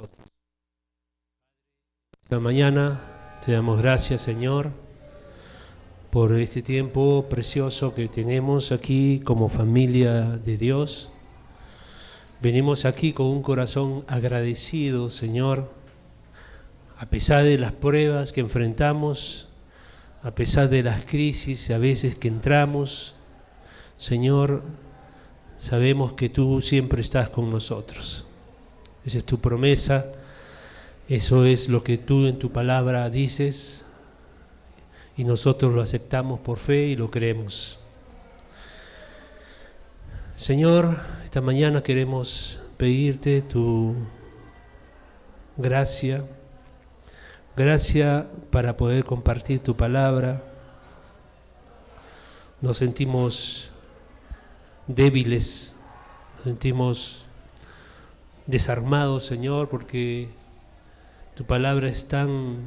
nosotros. Esta mañana te damos gracias, Señor, por este tiempo precioso que tenemos aquí como familia de Dios. Venimos aquí con un corazón agradecido, Señor, a pesar de las pruebas que enfrentamos, a pesar de las crisis a veces que entramos. Señor, sabemos que tú siempre estás con nosotros. Esa es tu promesa, eso es lo que tú en tu palabra dices y nosotros lo aceptamos por fe y lo creemos. Señor, esta mañana queremos pedirte tu gracia para poder compartir tu palabra. Nos sentimos débiles, nos sentimos desarmados, Señor, porque tu palabra es tan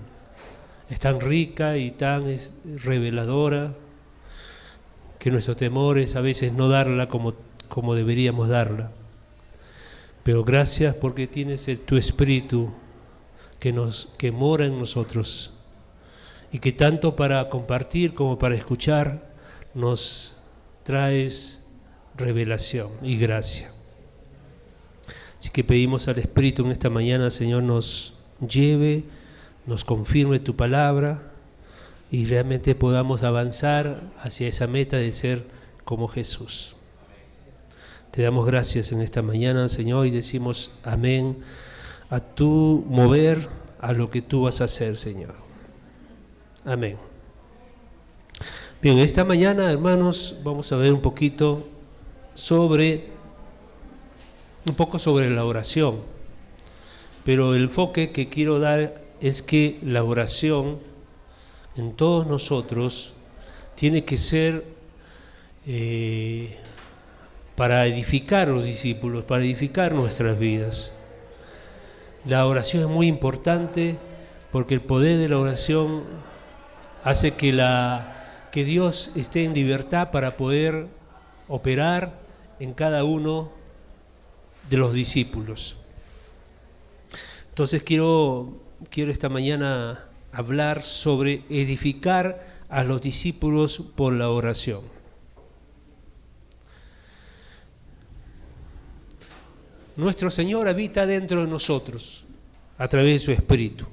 rica y tan reveladora que nuestro temor es a veces no darla como deberíamos darla. Pero gracias porque tienes tu Espíritu que mora en nosotros y que tanto para compartir como para escuchar nos traes revelación y gracia. Así que pedimos al Espíritu en esta mañana, Señor, nos lleve, nos confirme tu palabra y realmente podamos avanzar hacia esa meta de ser como Jesús. Te damos gracias en esta mañana, Señor, y decimos amén a tu mover, a lo que tú vas a hacer, Señor. Amén. Bien, esta mañana, hermanos, vamos a ver un poco sobre la oración, pero el enfoque que quiero dar es que la oración en todos nosotros tiene que ser para edificar a los discípulos, para edificar nuestras vidas. La oración es muy importante porque el poder de la oración hace que Dios esté en libertad para poder operar en cada uno de los discípulos. Entonces quiero esta mañana hablar sobre edificar a los discípulos por la oración. Nuestro Señor habita dentro de nosotros a través de su Espíritu.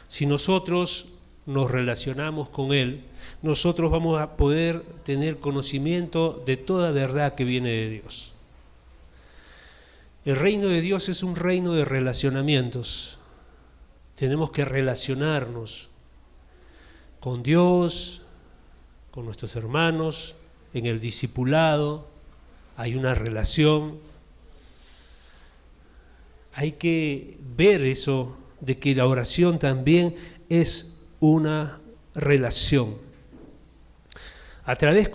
Si nosotros nos relacionamos con Él, nosotros vamos a poder tener conocimiento de toda verdad que viene de Dios. El reino de Dios es un reino de relacionamientos. Tenemos que relacionarnos con Dios, con nuestros hermanos, en el discipulado. Hay una relación. Hay que ver eso de que la oración también es una relación. A través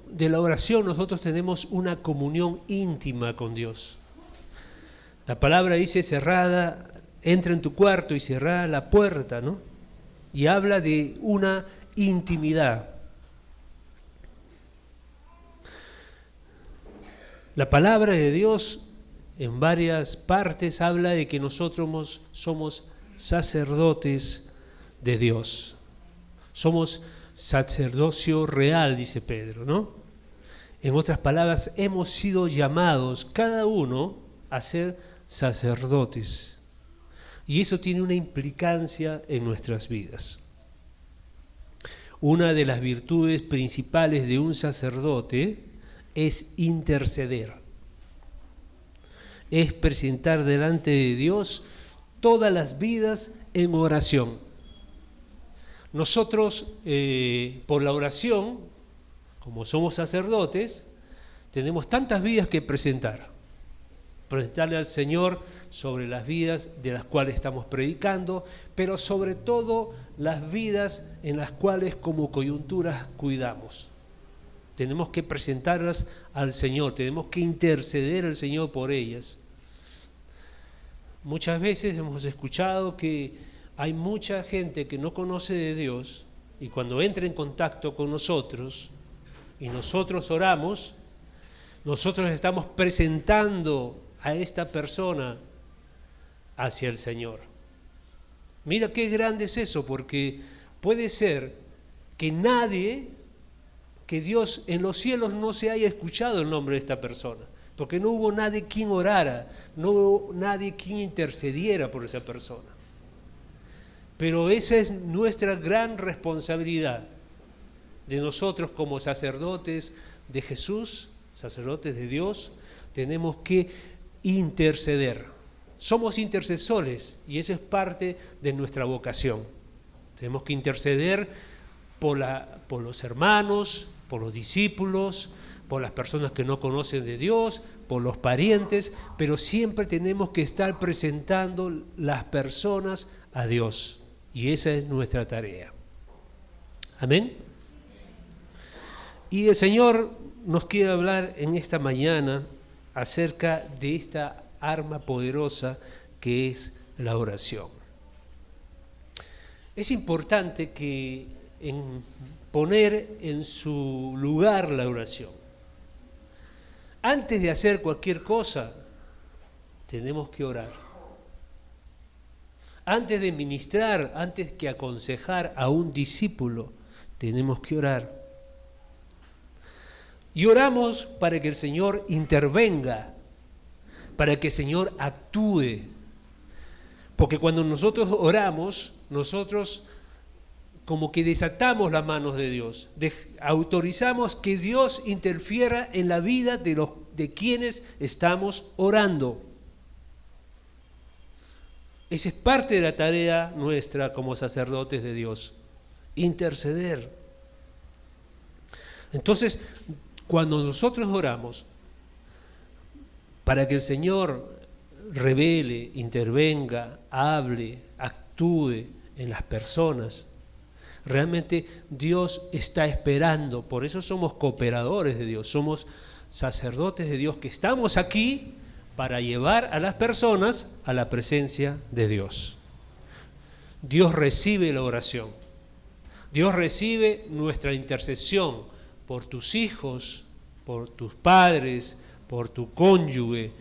de la oración nosotros tenemos una comunión íntima con Dios. La palabra dice entra en tu cuarto y cerrada la puerta, ¿no? Y habla de una intimidad. La palabra de Dios en varias partes habla de que nosotros somos sacerdotes de Dios. Somos sacerdocio real, dice Pedro, ¿no? En otras palabras, hemos sido llamados cada uno a ser sacerdotes. Y eso tiene una implicancia en nuestras vidas. Una de las virtudes principales de un sacerdote es interceder. Es presentar delante de Dios todas las vidas en oración. Nosotros, por la oración, como somos sacerdotes, tenemos tantas vidas que presentarle al Señor sobre las vidas de las cuales estamos predicando, pero sobre todo las vidas en las cuales como coyunturas cuidamos. Tenemos que presentarlas al Señor, tenemos que interceder al Señor por ellas. Muchas veces hemos escuchado que hay mucha gente que no conoce de Dios y cuando entra en contacto con nosotros y nosotros oramos, nosotros estamos presentando a esta persona hacia el Señor. Mira qué grande es eso, porque puede ser que nadie, que Dios en los cielos no se haya escuchado el nombre de esta persona, porque no hubo nadie quien orara, no hubo nadie quien intercediera por esa persona. Pero esa es nuestra gran responsabilidad de nosotros como sacerdotes de Jesús, sacerdotes de Dios. Tenemos que interceder. Somos intercesores y eso es parte de nuestra vocación. Tenemos que interceder por los hermanos, por los discípulos, por las personas que no conocen de Dios, por los parientes, pero siempre tenemos que estar presentando las personas a Dios. Y esa es nuestra tarea. Amén. Y el Señor nos quiere hablar en esta mañana acerca de esta arma poderosa que es la oración. Es importante que poner en su lugar la oración. Antes de hacer cualquier cosa, tenemos que orar. Antes de ministrar, antes que aconsejar a un discípulo, tenemos que orar. Y oramos para que el Señor intervenga, para que el Señor actúe. Porque cuando nosotros oramos, nosotros como que desatamos las manos de Dios, autorizamos que Dios interfiera en la vida de quienes estamos orando. Esa es parte de la tarea nuestra como sacerdotes de Dios, interceder. Entonces, cuando nosotros oramos para que el Señor revele, intervenga, hable, actúe en las personas, realmente Dios está esperando. Por eso somos cooperadores de Dios, somos sacerdotes de Dios que estamos aquí para llevar a las personas a la presencia de Dios. Dios recibe la oración. Dios recibe nuestra intercesión por tus hijos, por tus padres, por tu cónyuge,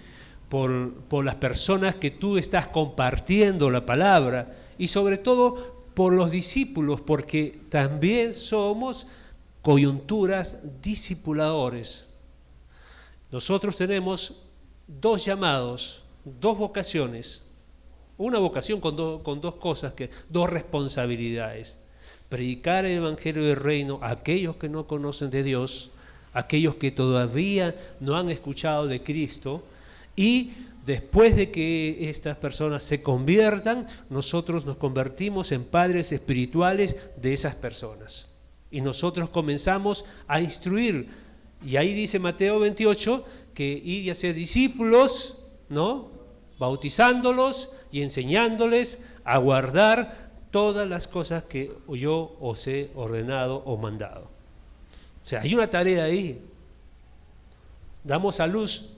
por las personas que tú estás compartiendo la palabra y sobre todo por los discípulos, porque también somos coyunturas discipuladores. Nosotros tenemos dos llamados, dos vocaciones, una vocación con dos cosas, dos responsabilidades: predicar el Evangelio del Reino a aquellos que no conocen de Dios, aquellos que todavía no han escuchado de Cristo, y después de que estas personas se conviertan, nosotros nos convertimos en padres espirituales de esas personas. Y nosotros comenzamos a instruir. Y ahí dice Mateo 28 que ir y hacer discípulos, ¿no? Bautizándolos y enseñándoles a guardar todas las cosas que yo os he ordenado o mandado. O sea, hay una tarea ahí. Damos a luz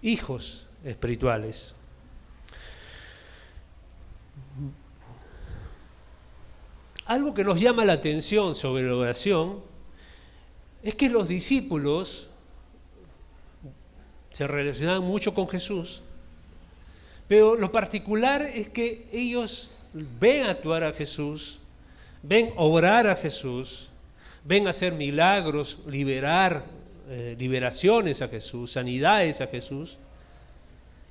hijos espirituales. Algo que nos llama la atención sobre la oración es que los discípulos se relacionaban mucho con Jesús, pero lo particular es que ellos ven actuar a Jesús, ven obrar a Jesús, ven hacer milagros, liberaciones a Jesús, sanidades a Jesús.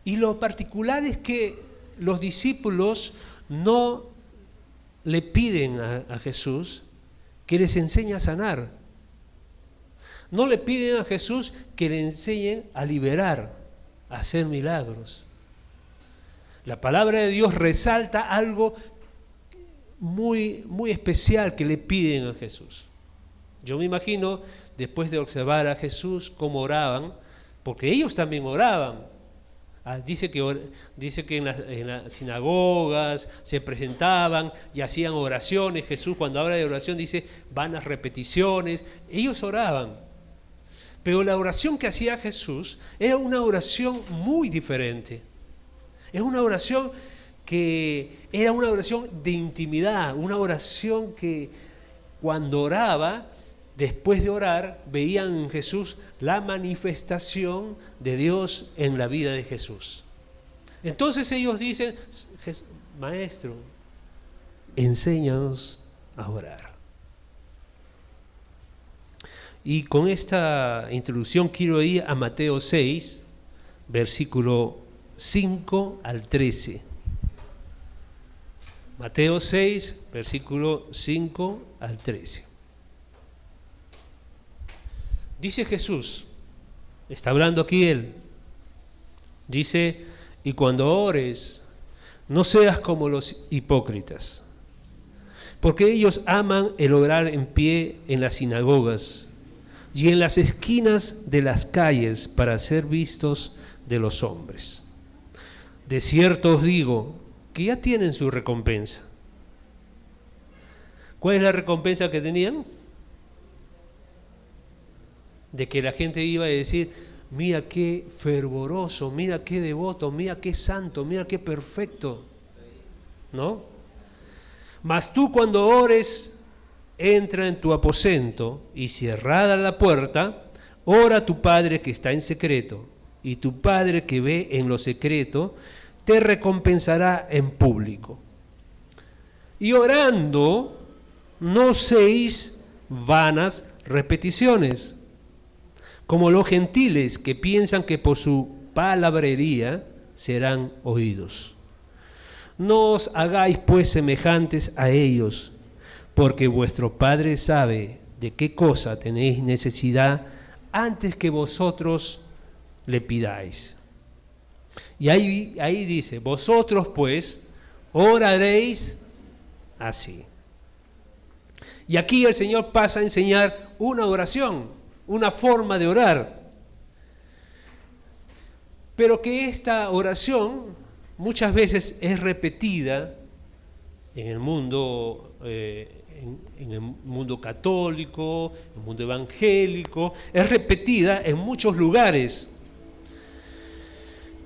Y lo particular es que los discípulos no le piden a Jesús que les enseñe a sanar. No le piden a Jesús que le enseñen a liberar, a hacer milagros. La palabra de Dios resalta algo muy, muy especial que le piden a Jesús. Yo me imagino, después de observar a Jesús cómo oraban, porque ellos también oraban. Dice que en las sinagogas se presentaban y hacían oraciones. Jesús, cuando habla de oración, dice vanas repeticiones. Ellos oraban. Pero la oración que hacía Jesús era una oración muy diferente. Es una oración que era una oración de intimidad, una oración que cuando oraba después de orar, veían en Jesús la manifestación de Dios en la vida de Jesús. Entonces ellos dicen, Maestro, enséñanos a orar. Y con esta introducción quiero ir a Mateo 6, versículo 5 al 13. Mateo 6, versículo 5 al 13. Dice Jesús, está hablando aquí él, dice, y cuando ores, no seas como los hipócritas, porque ellos aman el orar en pie en las sinagogas y en las esquinas de las calles para ser vistos de los hombres. De cierto os digo que ya tienen su recompensa. ¿Cuál es la recompensa que tenían? De que la gente iba a decir, mira qué fervoroso, mira qué devoto, mira qué santo, mira qué perfecto, ¿no? Mas tú cuando ores, entra en tu aposento y cerrada la puerta, ora a tu Padre que está en secreto, y tu Padre que ve en lo secreto, te recompensará en público. Y orando, no uséis vanas repeticiones, como los gentiles que piensan que por su palabrería serán oídos. No os hagáis pues semejantes a ellos, porque vuestro Padre sabe de qué cosa tenéis necesidad antes que vosotros le pidáis. Y ahí dice, vosotros pues oraréis así. Y aquí el Señor pasa a enseñar una oración, una forma de orar. Pero que esta oración muchas veces es repetida en el mundo, en el mundo católico, en el mundo evangélico, es repetida en muchos lugares.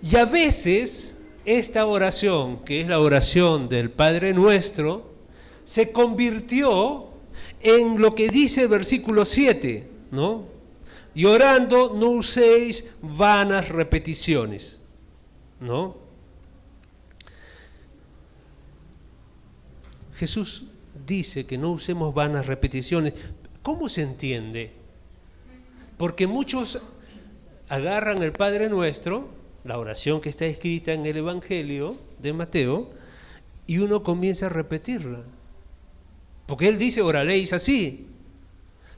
Y a veces esta oración, que es la oración del Padre Nuestro, se convirtió en lo que dice el versículo 7, ¿no? Y orando no uséis vanas repeticiones, ¿no? Jesús dice que no usemos vanas repeticiones. ¿Cómo se entiende? Porque muchos agarran el Padre Nuestro, la oración que está escrita en el Evangelio de Mateo, y uno comienza a repetirla. Porque él dice, oraréis así.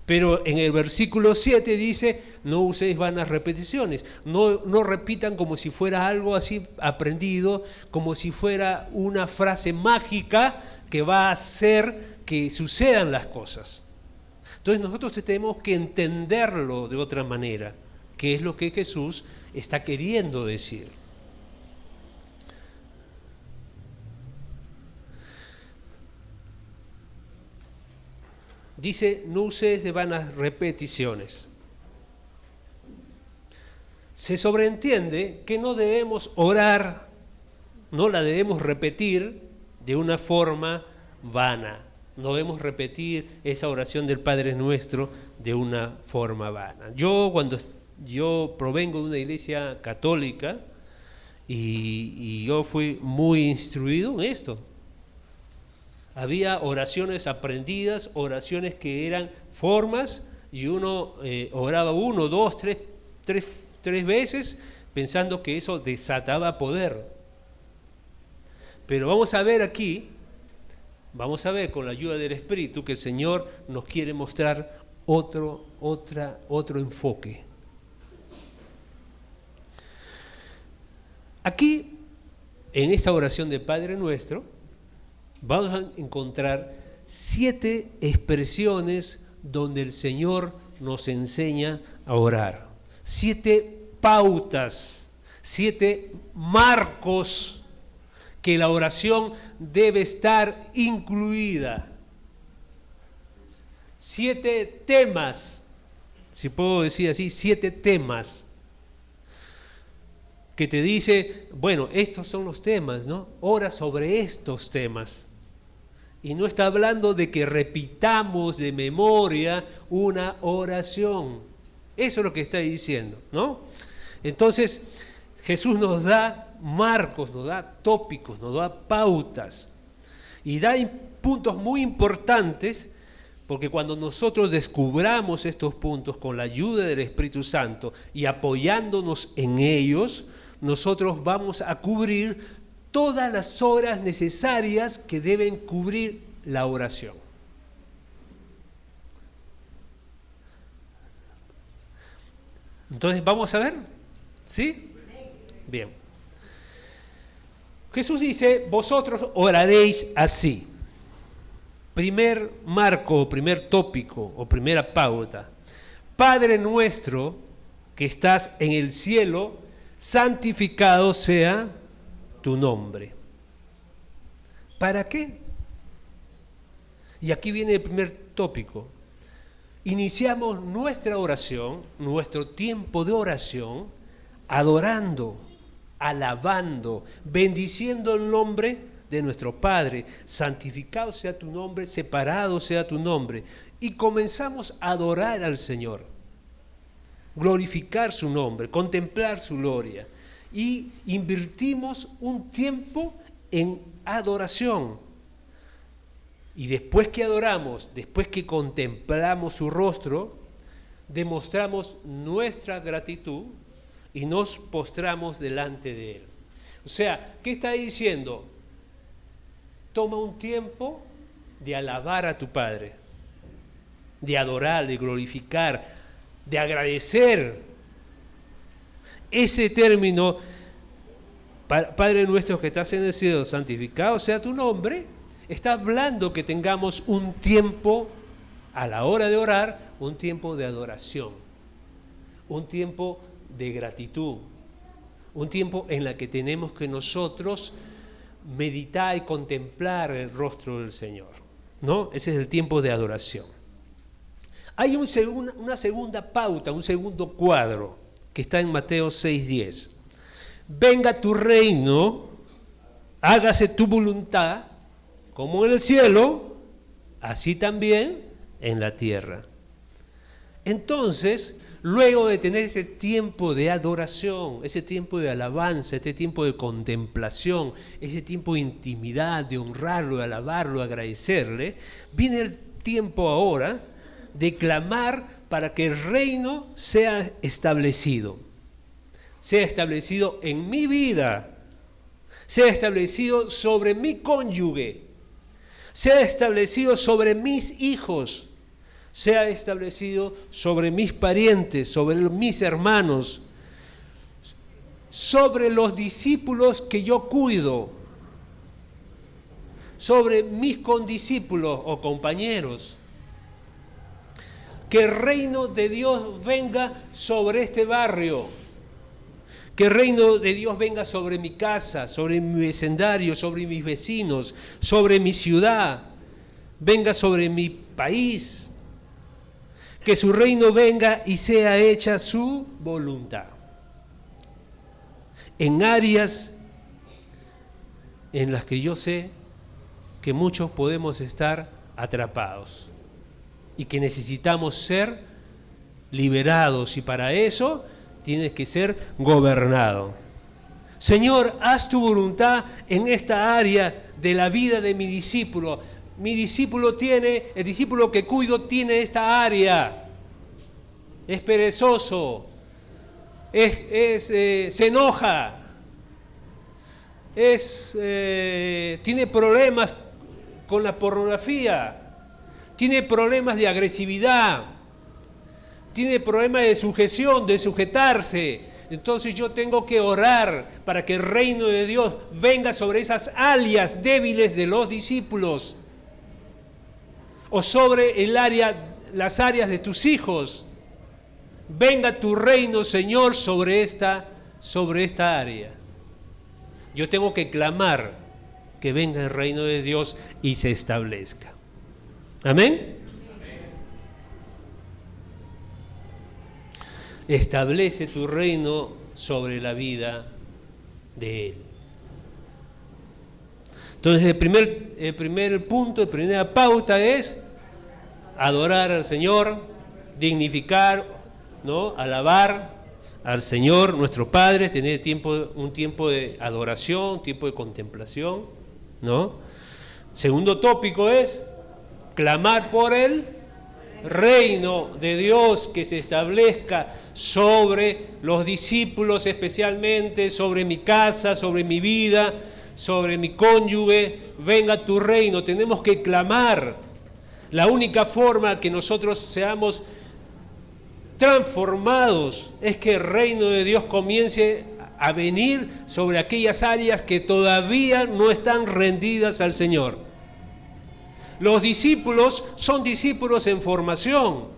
Pero en el versículo 7 dice, no uséis vanas repeticiones. No repitan como si fuera algo así aprendido, como si fuera una frase mágica que va a hacer que sucedan las cosas. Entonces nosotros tenemos que entenderlo de otra manera, que es lo que Jesús está queriendo decir. Dice, no uséis de vanas repeticiones. Se sobreentiende que no debemos orar, no la debemos repetir de una forma vana. No debemos repetir esa oración del Padre Nuestro de una forma vana. Yo provengo de una iglesia católica y yo fui muy instruido en esto. Había oraciones aprendidas, oraciones que eran formas, y uno oraba 1, 2, 3 veces pensando que eso desataba poder. Pero vamos a ver aquí, vamos a ver con la ayuda del Espíritu que el Señor nos quiere mostrar otro enfoque. Aquí, en esta oración del Padre Nuestro, vamos a encontrar 7 expresiones donde el Señor nos enseña a orar. 7 pautas, 7 marcos que la oración debe estar incluida. 7 temas, si puedo decir así, 7 temas que te dice, bueno, estos son los temas, ¿no? Ora sobre estos temas. Y no está hablando de que repitamos de memoria una oración. Eso es lo que está diciendo, ¿no? Entonces, Jesús nos da marcos, nos da tópicos, nos da pautas. Y da puntos muy importantes, porque cuando nosotros descubramos estos puntos con la ayuda del Espíritu Santo y apoyándonos en ellos, nosotros vamos a cubrir todas las horas necesarias que deben cubrir la oración. Entonces, ¿vamos a ver? ¿Sí? Bien. Jesús dice, vosotros oraréis así. Primer marco, primer tópico o primera pauta. Padre nuestro que estás en el cielo, santificado sea tu nombre. ¿Para qué? Y aquí viene el primer tópico. Iniciamos nuestra oración, nuestro tiempo de oración, adorando, alabando, bendiciendo el nombre de nuestro Padre. Santificado sea tu nombre, separado sea tu nombre. Y comenzamos a adorar al Señor, glorificar su nombre, contemplar su gloria. Y invertimos un tiempo en adoración. Y después que adoramos, después que contemplamos su rostro, demostramos nuestra gratitud y nos postramos delante de Él. O sea, ¿qué está diciendo? Toma un tiempo de alabar a tu Padre, de adorar, de glorificar, de agradecer. Ese término, Padre nuestro que estás en el cielo, santificado sea tu nombre, está hablando que tengamos un tiempo, a la hora de orar, un tiempo de adoración, un tiempo de gratitud, un tiempo en el que tenemos que nosotros meditar y contemplar el rostro del Señor, ¿no? Ese es el tiempo de adoración. Hay una segunda pauta, un segundo cuadro, que está en Mateo 6:10. Venga tu reino, hágase tu voluntad, como en el cielo, así también en la tierra. Entonces, luego de tener ese tiempo de adoración, ese tiempo de alabanza, este tiempo de contemplación, ese tiempo de intimidad, de honrarlo, de alabarlo, de agradecerle, viene el tiempo ahora de clamar para que el reino sea establecido en mi vida, sea establecido sobre mi cónyuge, sea establecido sobre mis hijos, sea establecido sobre mis parientes, sobre mis hermanos, sobre los discípulos que yo cuido, sobre mis condiscípulos o compañeros. Que el reino de Dios venga sobre este barrio, que el reino de Dios venga sobre mi casa, sobre mi vecindario, sobre mis vecinos, sobre mi ciudad, venga sobre mi país. Que su reino venga y sea hecha su voluntad. En áreas en las que yo sé que muchos podemos estar atrapados y que necesitamos ser liberados, y para eso tienes que ser gobernado. Señor, haz tu voluntad en esta área de la vida de mi discípulo. El discípulo que cuido tiene esta área. Es perezoso, se enoja, tiene problemas con la pornografía, tiene problemas de agresividad, tiene problemas de sujeción, de sujetarse. Entonces yo tengo que orar para que el reino de Dios venga sobre esas áreas débiles de los discípulos, o sobre las áreas de tus hijos. Venga tu reino, Señor, sobre esta área. Yo tengo que clamar que venga el reino de Dios y se establezca. ¿Amén? Establece tu reino sobre la vida de Él. Entonces el primer punto, la primera pauta es adorar al Señor, dignificar, ¿no? Alabar al Señor, nuestro Padre, tener un tiempo de adoración, un tiempo de contemplación, ¿no? Segundo tópico es clamar por el reino de Dios que se establezca sobre los discípulos, especialmente sobre mi casa, sobre mi vida, sobre mi cónyuge. Venga tu reino. Tenemos que clamar. La única forma que nosotros seamos transformados es que el reino de Dios comience a venir sobre aquellas áreas que todavía no están rendidas al Señor. Los discípulos son discípulos en formación,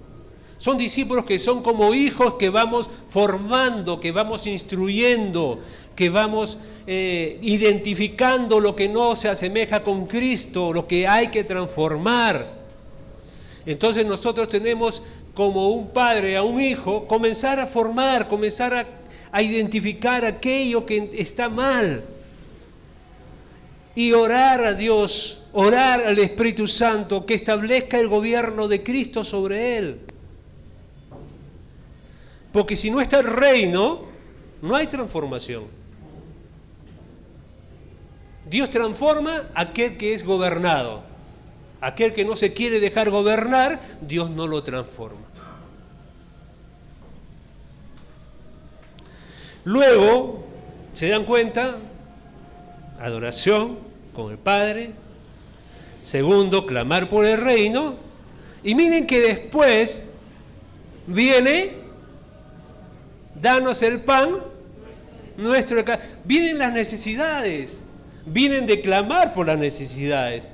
son discípulos que son como hijos que vamos formando, que vamos instruyendo, que vamos identificando lo que no se asemeja con Cristo, lo que hay que transformar. Entonces nosotros tenemos como un padre a un hijo comenzar a formar, comenzar a identificar aquello que está mal y orar a Dios, orar al Espíritu Santo que establezca el gobierno de Cristo sobre él. Porque si no está el reino, no hay transformación. Dios transforma a aquel que es gobernado. Aquel que no se quiere dejar gobernar, Dios no lo transforma. Luego, ¿se dan cuenta? Adoración con el Padre. Segundo, clamar por el reino. Y miren que después viene, danos el pan nuestro. Vienen las necesidades, vienen de clamar por las necesidades.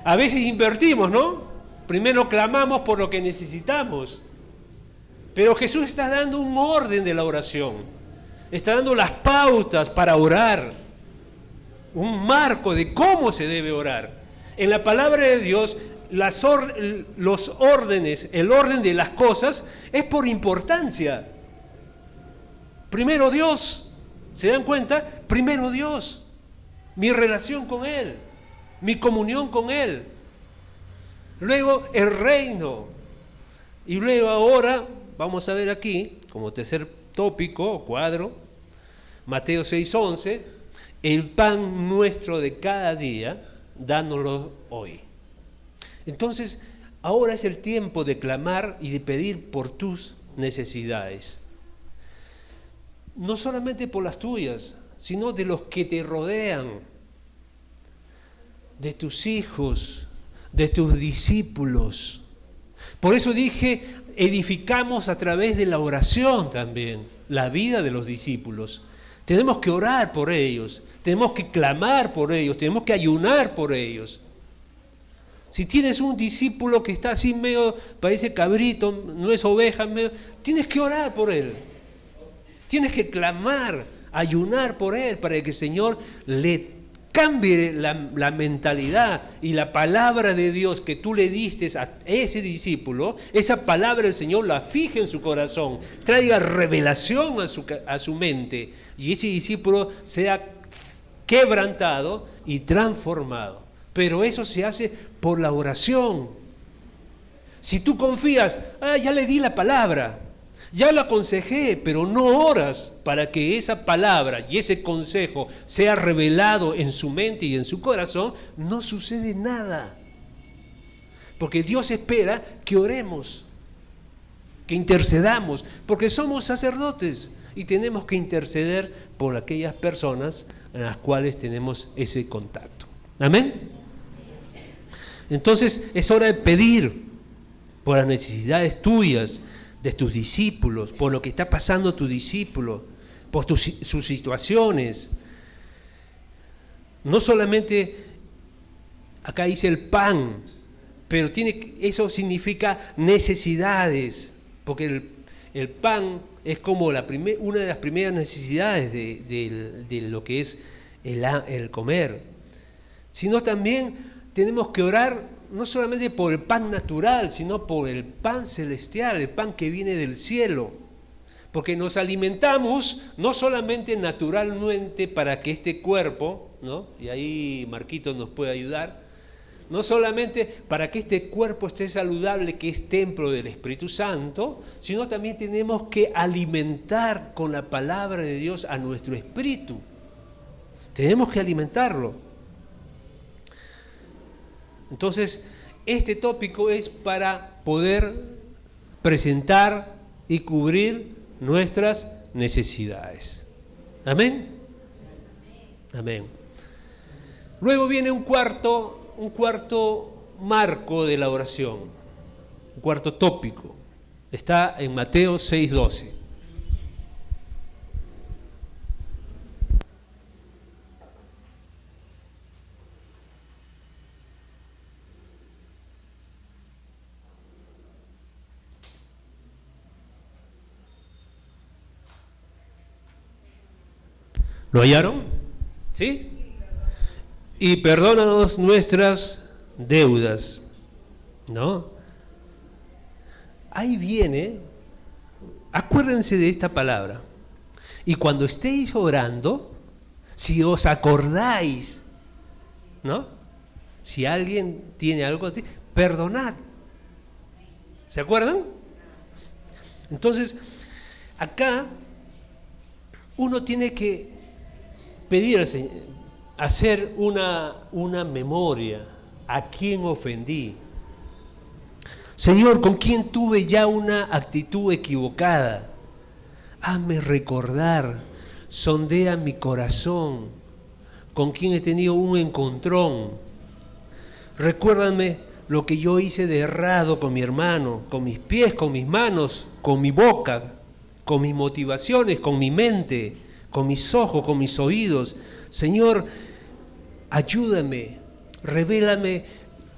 A veces invertimos, ¿no? Primero clamamos por lo que necesitamos. Pero Jesús está dando un orden de la oración. Está dando las pautas para orar. Un marco de cómo se debe orar. En la palabra de Dios, los órdenes, el orden de las cosas es por importancia. Primero Dios. ¿Se dan cuenta? Primero Dios. Mi relación con Él. Mi comunión con Él. Luego el reino. Y luego ahora, vamos a ver aquí, como tercer tópico o cuadro, Mateo 6:11, el pan nuestro de cada día, dánoslo hoy. Entonces, ahora es el tiempo de clamar y de pedir por tus necesidades. No solamente por las tuyas, sino de los que te rodean, de tus hijos, de tus discípulos. Por eso dije, edificamos a través de la oración también la vida de los discípulos. Tenemos que orar por ellos, tenemos que clamar por ellos, tenemos que ayunar por ellos. Si tienes un discípulo que está así medio, parece cabrito, no es oveja, tienes que orar por él. Tienes que clamar, ayunar por él para que el Señor le cambie la mentalidad y la palabra de Dios que tú le diste a ese discípulo, esa palabra del Señor la fije en su corazón, traiga revelación a su mente y ese discípulo sea quebrantado y transformado. Pero eso se hace por la oración. Si tú confías, ya le di la palabra, ya lo aconsejé, pero no oras para que esa palabra y ese consejo sea revelado en su mente y en su corazón, no sucede nada. Porque Dios espera que oremos, que intercedamos, porque somos sacerdotes y tenemos que interceder por aquellas personas en las cuales tenemos ese contacto. ¿Amén? Entonces es hora de pedir por las necesidades tuyas, de tus discípulos, por lo que está pasando tu discípulo, por sus situaciones. No solamente, acá dice el pan, pero eso significa necesidades, porque el pan es como una de las primeras necesidades de lo que es el comer, sino también tenemos que orar no solamente por el pan natural, sino por el pan celestial, el pan que viene del cielo. Porque nos alimentamos no solamente naturalmente para que este cuerpo, ¿no? Y ahí Marquito nos puede ayudar, no solamente para que este cuerpo esté saludable, que es templo del Espíritu Santo, sino también tenemos que alimentar con la palabra de Dios a nuestro espíritu. Tenemos que alimentarlo. Entonces, este tópico es para poder presentar y cubrir nuestras necesidades. ¿Amén? Amén. Luego viene un cuarto marco de la oración, un cuarto tópico. Está en Mateo 6:12. ¿Lo hallaron? ¿Sí? Y perdónanos nuestras deudas, ¿no? Ahí viene, acuérdense de esta palabra. Y cuando estéis orando, si os acordáis, ¿no? Si alguien tiene algo, perdonad. ¿Se acuerdan? Entonces, acá uno tiene que pedir al Señor, hacer una memoria. ¿A quién ofendí? Señor, ¿con quién tuve ya una actitud equivocada? Hazme recordar, sondea mi corazón, con quién he tenido un encontrón. Recuérdame lo que yo hice de errado con mi hermano, con mis pies, con mis manos, con mi boca, con mis motivaciones, con mi mente, con mis ojos, con mis oídos. Señor, ayúdame, revélame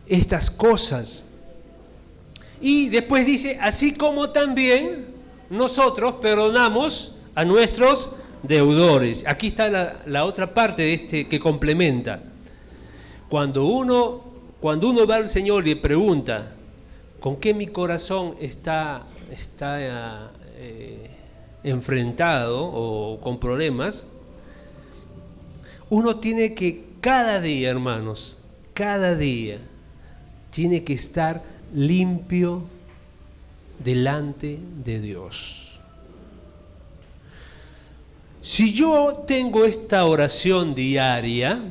estas cosas. Y después dice, así como también nosotros perdonamos a nuestros deudores. Aquí está la otra parte de este que complementa. Cuando uno va al Señor y le pregunta, ¿con qué mi corazón está enfrentado o con problemas? Uno tiene que cada día, hermanos, cada día tiene que estar limpio delante de Dios. Si yo tengo esta oración diaria,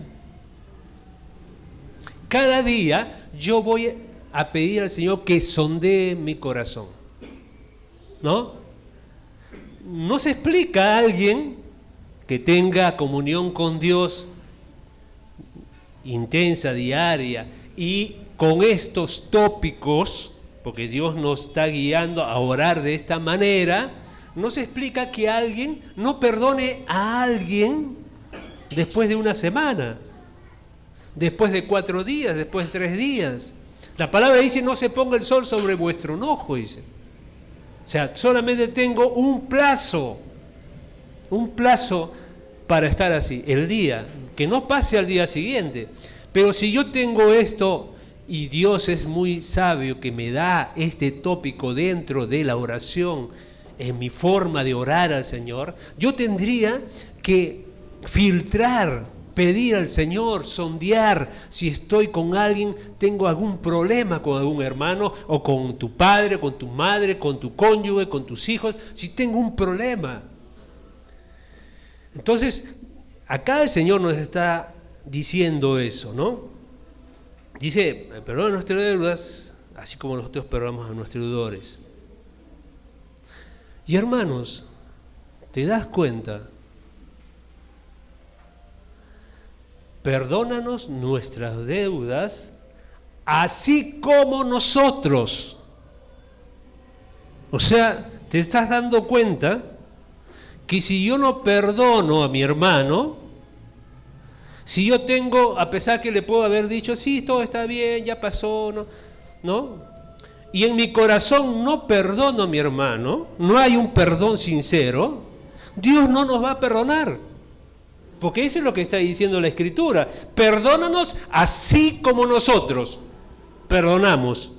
cada día yo voy a pedir al Señor que sondee mi corazón, ¿no? No se explica a alguien que tenga comunión con Dios intensa, diaria, y con estos tópicos, porque Dios nos está guiando a orar de esta manera, no se explica que alguien no perdone a alguien después de una semana, después de 4 días, después de 3 días. La palabra dice, no se ponga el sol sobre vuestro enojo, dice. O sea, solamente tengo un plazo para estar así, el día, que no pase al día siguiente. Pero si yo tengo esto, y Dios es muy sabio que me da este tópico dentro de la oración, en mi forma de orar al Señor, yo tendría que filtrar, pedir al Señor, sondear si estoy con alguien, tengo algún problema con algún hermano, o con tu padre, con tu madre, con tu cónyuge, con tus hijos, si tengo un problema. Entonces, acá el Señor nos está diciendo eso, ¿no? Dice, perdona nuestras deudas, así como nosotros perdonamos a nuestros deudores. Y hermanos, ¿te das cuenta? Perdónanos nuestras deudas, así como nosotros. O sea, ¿te estás dando cuenta que si yo no perdono a mi hermano, si yo tengo, a pesar que le puedo haber dicho, sí, todo está bien, ya pasó, ¿no? Y en mi corazón no perdono a mi hermano, no hay un perdón sincero, Dios no nos va a perdonar. Porque eso es lo que está diciendo la Escritura. Perdónanos así como nosotros perdonamos.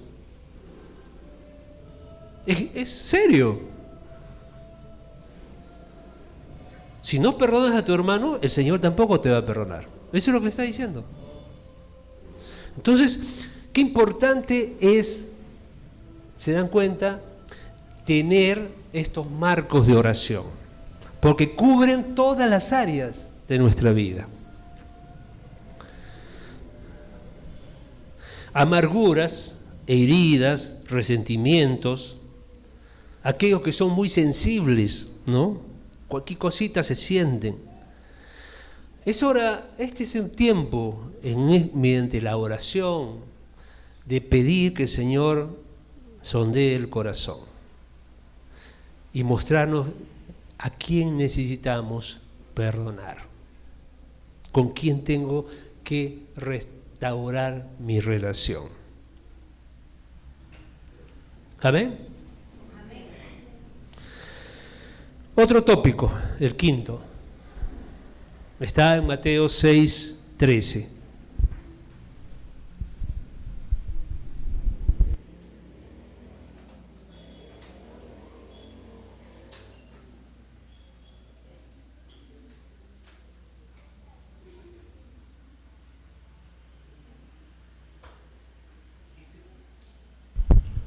Es serio. Si no perdonas a tu hermano, el Señor tampoco te va a perdonar. Eso es lo que está diciendo. Entonces, qué importante es, ¿se dan cuenta?, tener estos marcos de oración, porque cubren todas las áreas de nuestra vida. Amarguras, heridas, resentimientos, aquellos que son muy sensibles, ¿no? Cualquier cosita se sienten. Es hora, este es un tiempo, mediante la oración, de pedir que el Señor sondee el corazón y mostrarnos a quién necesitamos perdonar, con quién tengo que restaurar mi relación. ¿Amén? Amén. Otro tópico, el quinto, está en Mateo 6:13.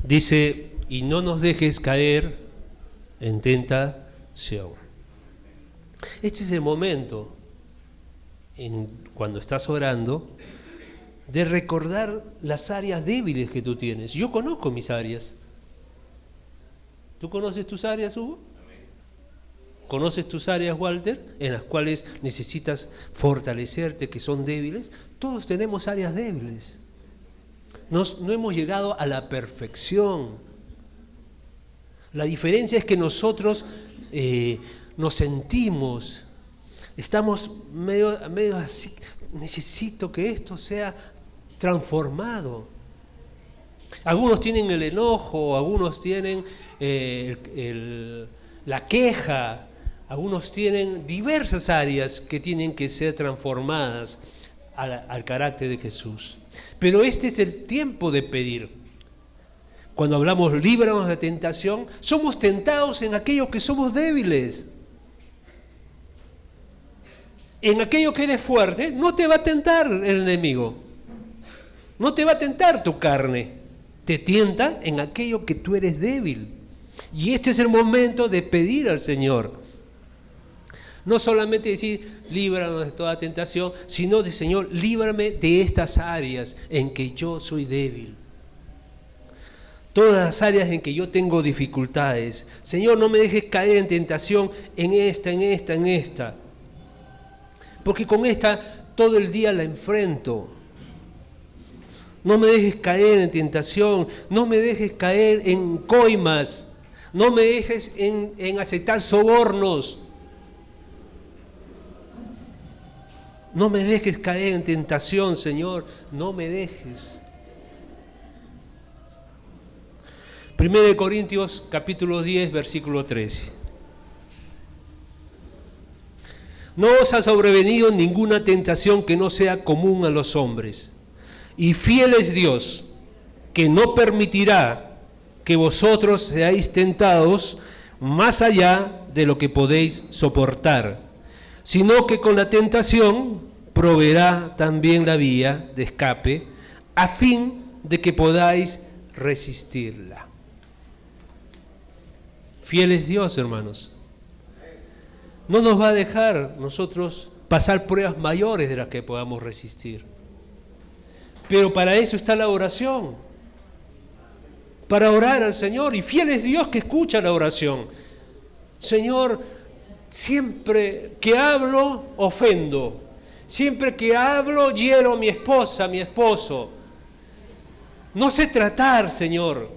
Dice, y no nos dejes caer en tentación. Este es el momento, cuando estás orando, de recordar las áreas débiles que tú tienes. Yo conozco mis áreas. ¿Tú conoces tus áreas, Hugo? ¿Conoces tus áreas, Walter, en las cuales necesitas fortalecerte, que son débiles? Todos tenemos áreas débiles. No hemos llegado a la perfección. La diferencia es que nosotros nos sentimos, estamos medio así, necesito que esto sea transformado. Algunos tienen el enojo, algunos tienen la queja, algunos tienen diversas áreas que tienen que ser transformadas al carácter de Jesús. Pero este es el tiempo de pedir. Cuando hablamos líbranos de tentación, somos tentados en aquello que somos débiles. En aquello que eres fuerte, no te va a tentar el enemigo. No te va a tentar tu carne. Te tienta en aquello que tú eres débil. Y este es el momento de pedir al Señor. No solamente decir, líbranos de toda tentación, sino de, Señor, líbrame de estas áreas en que yo soy débil. Todas las áreas en que yo tengo dificultades. Señor, no me dejes caer en tentación en esta. Porque con esta todo el día la enfrento. No me dejes caer en tentación, no me dejes caer en coimas, no me dejes en aceptar sobornos. No me dejes caer en tentación, Señor, no me dejes. 1 Corintios capítulo 10, versículo 13. No os ha sobrevenido ninguna tentación que no sea común a los hombres. Y fiel es Dios, que no permitirá que vosotros seáis tentados más allá de lo que podéis soportar, sino que con la tentación proveerá también la vía de escape, a fin de que podáis resistirla. Fiel es Dios, hermanos. No nos va a dejar nosotros pasar pruebas mayores de las que podamos resistir. Pero para eso está la oración. Para orar al Señor. Y fiel es Dios que escucha la oración. Señor, siempre que hablo, ofendo. Siempre que hablo, hiero a mi esposa, a mi esposo. No sé tratar, Señor.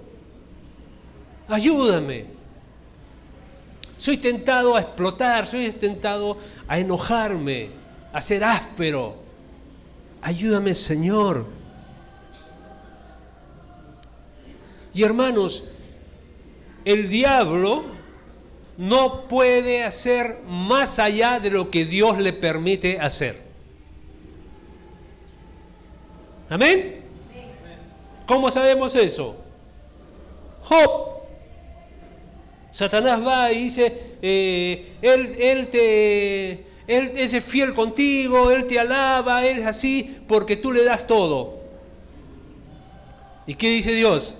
Ayúdame. Soy tentado a explotar, soy tentado a enojarme, a ser áspero. Ayúdame, Señor. Y hermanos, el diablo no puede hacer más allá de lo que Dios le permite hacer. ¿Amén? ¿Cómo sabemos eso? Job. Satanás va y dice, Él es fiel contigo, Él te alaba, Él es así porque tú le das todo. ¿Y qué dice Dios?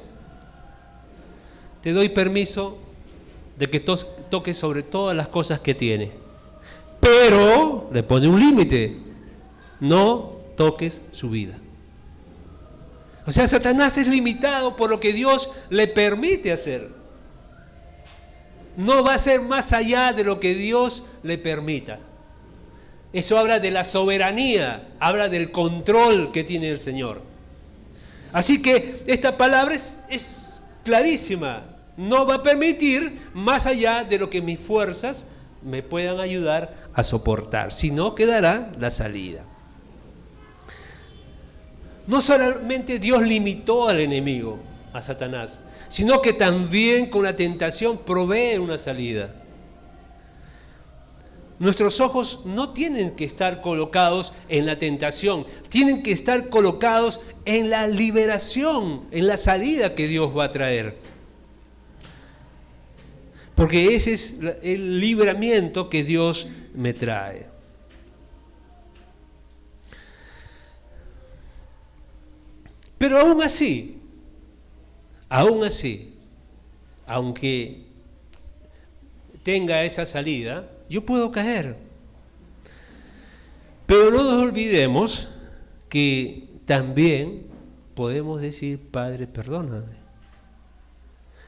Te doy permiso de que toques sobre todas las cosas que tiene. Pero le pone un límite. No toques su vida. O sea, Satanás es limitado por lo que Dios le permite hacer. No va a ser más allá de lo que Dios le permita. Eso habla de la soberanía, habla del control que tiene el Señor. Así que esta palabra es clarísima. No va a permitir más allá de lo que mis fuerzas me puedan ayudar a soportar. Si no, quedará la salida. No solamente Dios limitó al enemigo, a Satanás, sino que también con la tentación provee una salida. Nuestros ojos no tienen que estar colocados en la tentación, tienen que estar colocados en la liberación, en la salida que Dios va a traer. Porque ese es el libramiento que Dios me trae. Pero aún así, aunque tenga esa salida, yo puedo caer. Pero no nos olvidemos que también podemos decir, Padre, perdóname.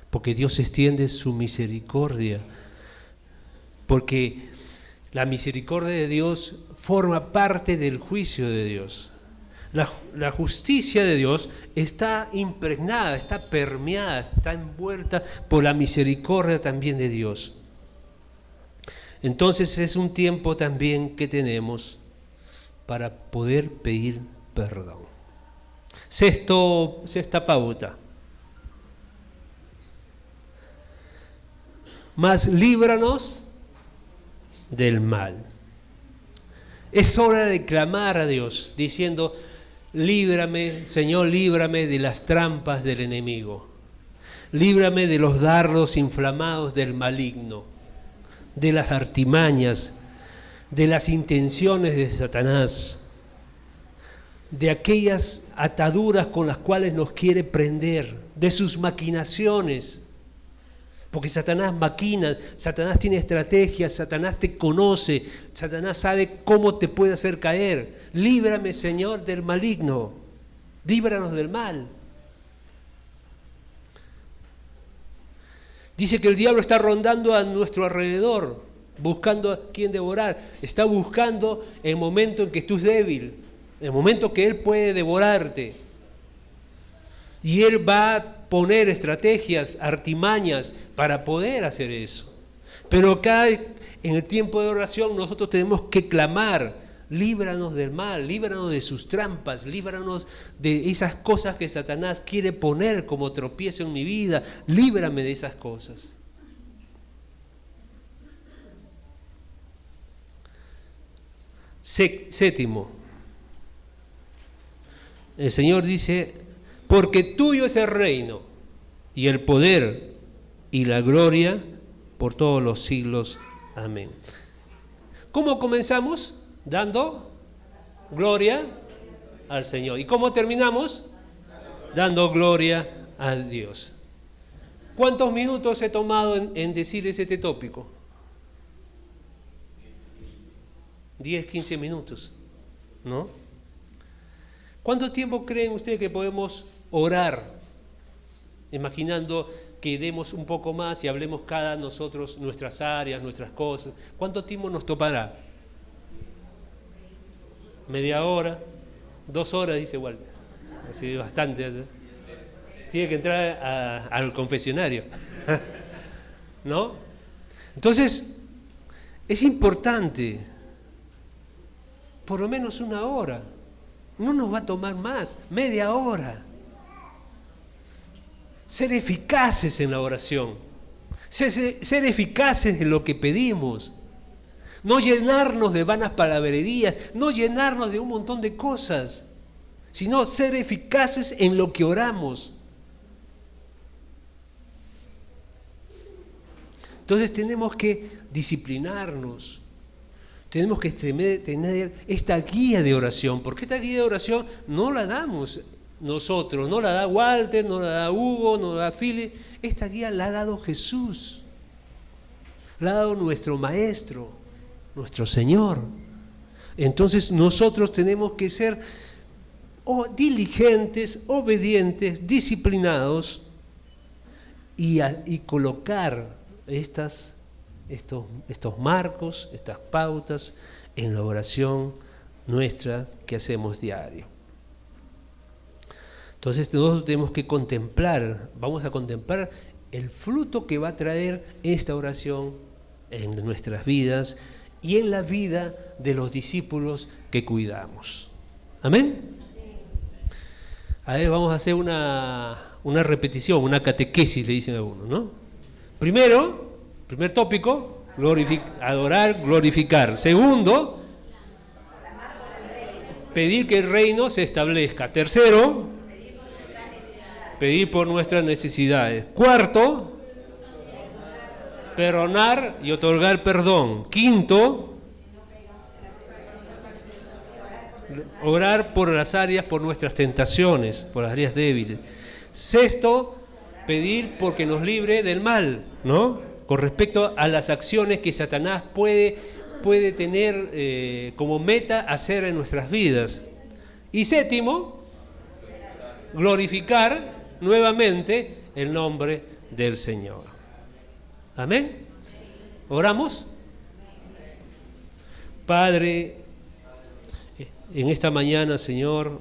Porque Dios extiende su misericordia. Porque la misericordia de Dios forma parte del juicio de Dios. La justicia de Dios está impregnada, está permeada, está envuelta por la misericordia también de Dios. Entonces es un tiempo también que tenemos para poder pedir perdón. Sexta pauta. Mas líbranos del mal. Es hora de clamar a Dios, diciendo, líbrame, Señor, líbrame de las trampas del enemigo. Líbrame de los dardos inflamados del maligno, de las artimañas, de las intenciones de Satanás, de aquellas ataduras con las cuales nos quiere prender, de sus maquinaciones. Porque Satanás maquina, Satanás tiene estrategias, Satanás te conoce, Satanás sabe cómo te puede hacer caer. Líbrame, Señor, del maligno, líbranos del mal. Dice que el diablo está rondando a nuestro alrededor, buscando a quien devorar. Está buscando el momento en que tú es débil, el momento que él puede devorarte. Y él va a poner estrategias, artimañas para poder hacer eso. Pero acá en el tiempo de oración nosotros tenemos que clamar, líbranos del mal, líbranos de sus trampas, líbranos de esas cosas que Satanás quiere poner como tropiezo en mi vida, líbrame de esas cosas. Séptimo, el Señor dice, porque tuyo es el reino y el poder y la gloria por todos los siglos. Amén. ¿Cómo comenzamos? Dando gloria al Señor. ¿Y cómo terminamos? Dando gloria a Dios. ¿Cuántos minutos he tomado en decir ese tópico? 10, 15 minutos, ¿no? ¿Cuánto tiempo creen ustedes que podemos orar? Imaginando que demos un poco más y hablemos cada nosotros nuestras áreas, nuestras cosas. ¿Cuánto tiempo nos tomará? ¿Media hora? 2 horas, dice Walter. Así bastante. Tiene que entrar al confesionario. ¿No? Entonces, es importante, por lo menos 1 hora. No nos va a tomar más, media hora. Ser eficaces en la oración, ser eficaces en lo que pedimos, no llenarnos de vanas palabrerías, no llenarnos de un montón de cosas, sino ser eficaces en lo que oramos. Entonces tenemos que disciplinarnos. Tenemos que tener esta guía de oración, porque esta guía de oración no la damos nosotros, no la da Walter, no la da Hugo, no la da Philip. Esta guía la ha dado Jesús, la ha dado nuestro Maestro, nuestro Señor. Entonces nosotros tenemos que ser diligentes, obedientes, disciplinados y colocar estos marcos, estas pautas en la oración nuestra que hacemos diario. Entonces nosotros tenemos que vamos a contemplar el fruto que va a traer esta oración en nuestras vidas y en la vida de los discípulos que cuidamos. ¿Amén? A ver, vamos a hacer una repetición, una catequesis, le dicen algunos, ¿no? Primer tópico, adorar, glorificar. Segundo, pedir que el reino se establezca. Tercero, pedir por nuestras necesidades. Cuarto, perdonar y otorgar perdón. Quinto, orar por las áreas, por nuestras tentaciones, por las áreas débiles. Sexto, pedir porque nos libre del mal, ¿no? Con respecto a las acciones que Satanás puede tener como meta hacer en nuestras vidas. Y séptimo, glorificar nuevamente el nombre del Señor. Amén. ¿Oramos? Padre, en esta mañana, Señor,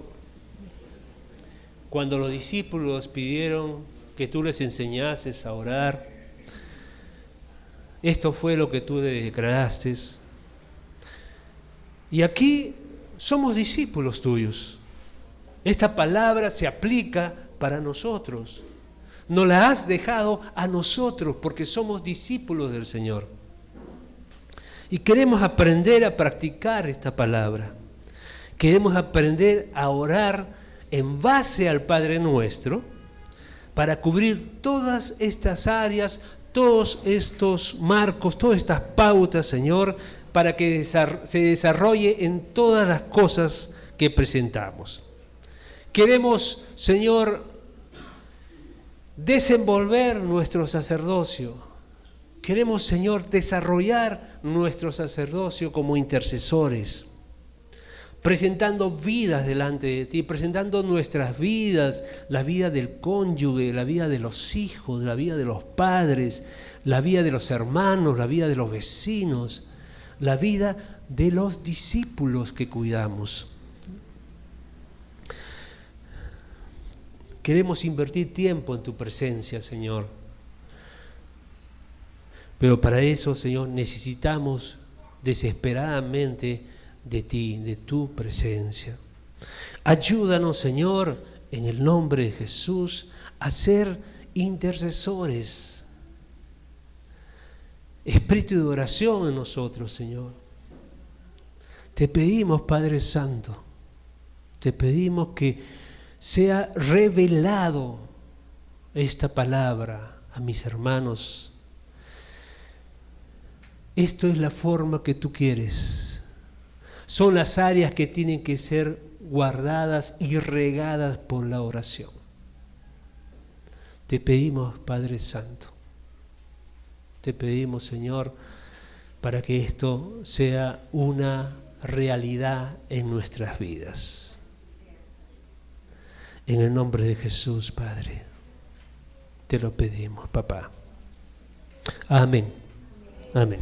cuando los discípulos pidieron que tú les enseñases a orar, esto fue lo que tú declaraste. Y aquí somos discípulos tuyos. Esta palabra se aplica para nosotros. Nos la has dejado a nosotros porque somos discípulos del Señor. Y queremos aprender a practicar esta palabra. Queremos aprender a orar en base al Padre Nuestro para cubrir todas estas áreas, todos estos marcos, todas estas pautas, Señor, para que se desarrolle en todas las cosas que presentamos. Queremos, Señor, desenvolver nuestro sacerdocio. Queremos, Señor, desarrollar nuestro sacerdocio como intercesores, presentando vidas delante de ti, presentando nuestras vidas, la vida del cónyuge, la vida de los hijos, la vida de los padres, la vida de los hermanos, la vida de los vecinos, la vida de los discípulos que cuidamos. Queremos invertir tiempo en tu presencia, Señor. Pero para eso, Señor, necesitamos desesperadamente de ti, de tu presencia. Ayúdanos, Señor, en el nombre de Jesús, a ser intercesores. Espíritu de oración en nosotros, Señor. Te pedimos, Padre Santo, te pedimos que sea revelado esta palabra a mis hermanos. Esto es la forma que tú quieres. Son las áreas que tienen que ser guardadas y regadas por la oración. Te pedimos, Padre Santo, te pedimos, Señor, para que esto sea una realidad en nuestras vidas. En el nombre de Jesús, Padre, te lo pedimos, papá. Amén. Amén.